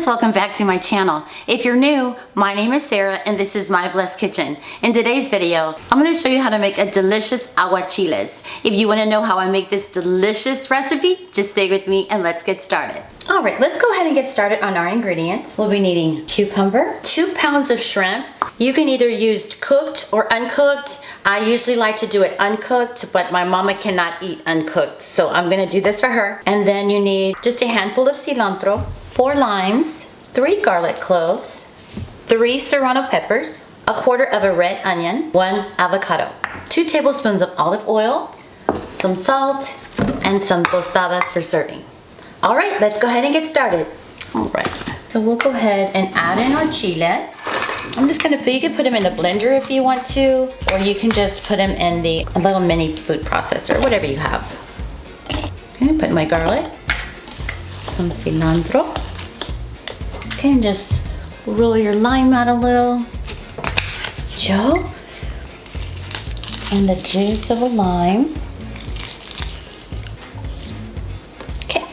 friends, welcome back to my channel. If you're new, my name is Sarah and this is My Blessed Kitchen. In today's video, I'm going to show you how to make a delicious aguachiles. If you want to know how I make this delicious recipe, just stay with me and let's get started. Alright, let's go ahead and get started on our ingredients. We'll be needing cucumber, 2 pounds of shrimp. You can either use cooked or uncooked. I usually like to do it uncooked, but my mama cannot eat uncooked, so I'm going to do this for her. And then you need just a handful of cilantro, 4 limes, 3 garlic cloves, 3 serrano peppers, 1/4 of a red onion, 1 avocado, 2 tablespoons of olive oil, some salt, and some tostadas for serving. All right, let's go ahead and get started. All right, so we'll go ahead and add in our chiles. I'm just gonna you can put them in the blender if you want to, or you can just put them in the little mini food processor, whatever you have. I'm gonna put my garlic, some cilantro. Okay, and just roll your lime out a little. Joe, and the juice of a lime. Okay,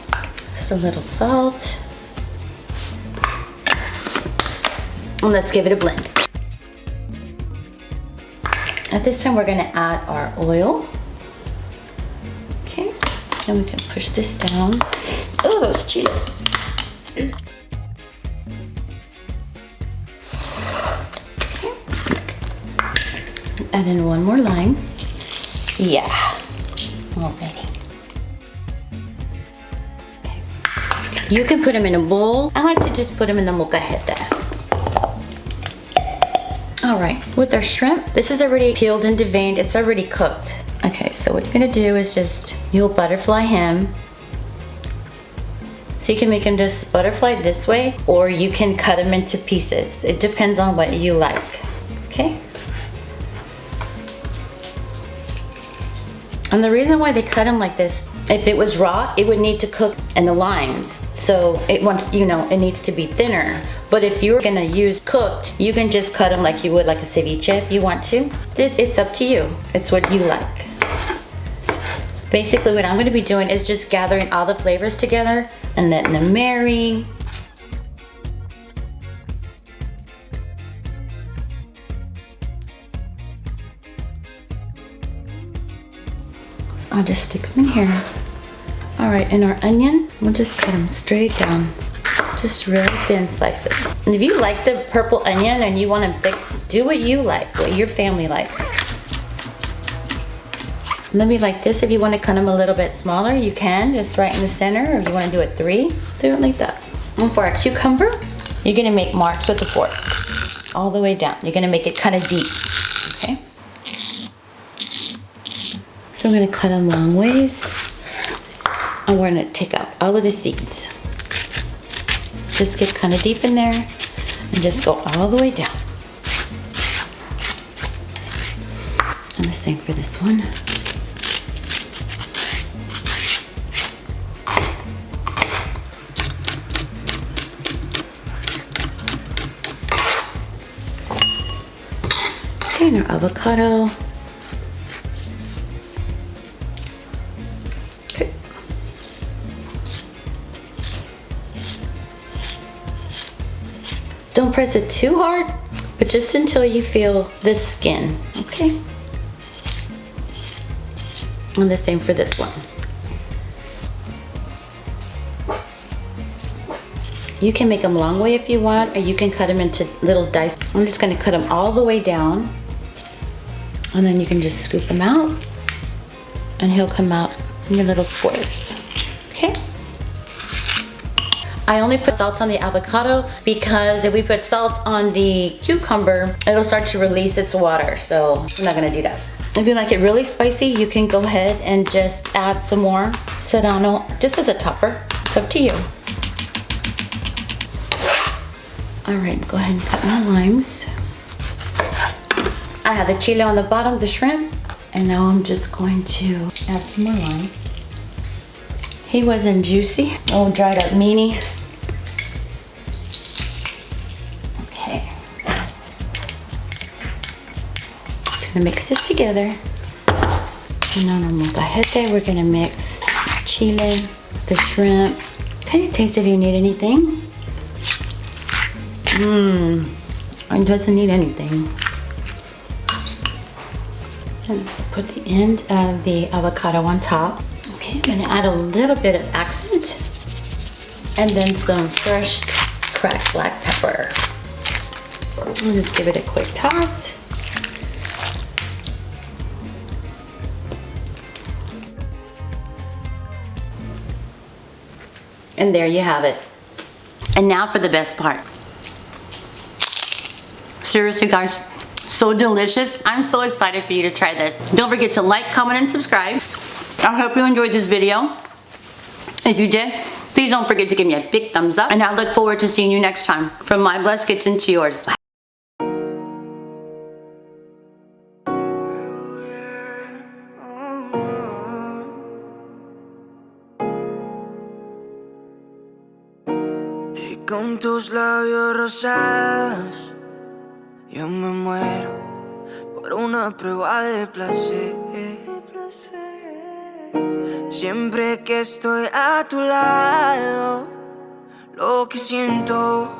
just a little salt. And let's give it a blend. At this time, we're gonna add our oil. Okay, and we can push this down. Oh, those chiles. Okay. Add in 1 more lime. Yeah, already. Okay. You can put them in a bowl. I like to just put them in the molcajete. All right, with our shrimp, this is already peeled and deveined. It's already cooked. Okay, so what you're gonna do is you'll butterfly him. So you can make him just butterfly this way, or you can cut him into pieces. It depends on what you like, okay? And the reason why they cut them like this, if it was raw, it would need to cook in the limes. So it wants, it needs to be thinner. But if you're gonna use cooked, you can just cut them like you would like a ceviche if you want to. It's up to you. It's what you like. Basically what I'm gonna be doing is just gathering all the flavors together and letting them marry. So I'll just stick them in here. All right, and our onion, we'll just cut them straight down. Just really thin slices. And if you like the purple onion and you want them thick, do what you like, what your family likes. Maybe like this, if you want to cut them a little bit smaller, you can, just right in the center, or if you want to do it 3, do it like that. And for our cucumber, you're gonna make marks with the fork, all the way down. You're gonna make it kind of deep, okay? So I'm gonna cut them long ways, and we're gonna take out all of the seeds. Just get kind of deep in there and just go all the way down. And the same for this one. Okay, and our avocado. Don't press it too hard, but just until you feel the skin, okay? And the same for this one. You can make them long way if you want, or you can cut them into little dice. I'm just gonna cut them all the way down, and then you can just scoop them out, and he'll come out in your little squares, okay? I only put salt on the avocado because if we put salt on the cucumber, it'll start to release its water, so I'm not gonna do that. If you like it really spicy, you can go ahead and just add some more serrano, just as a topper. It's up to you. All right, go ahead and cut my limes. I have the chile on the bottom, the shrimp, and now I'm just going to add some more lime. He wasn't juicy. Oh, dried up meanie. Okay. Just gonna mix this together. And on our molcajete, we're gonna mix chile, the shrimp. Okay, taste if you need anything. It doesn't need anything. And put the end of the avocado on top. Okay, I'm gonna add a little bit of accent and then some fresh cracked black pepper. I'll just give it a quick toss. And there you have it. And now for the best part. Seriously guys, so delicious. I'm so excited for you to try this. Don't forget to like, comment, and subscribe. I hope you enjoyed this video. If you did, please don't forget to give me a big thumbs up. And I look forward to seeing you next time. From my blessed kitchen to yours. Y con tus labios rosados, yo me muero por una prueba de placer. Siempre que estoy a tu lado, lo que siento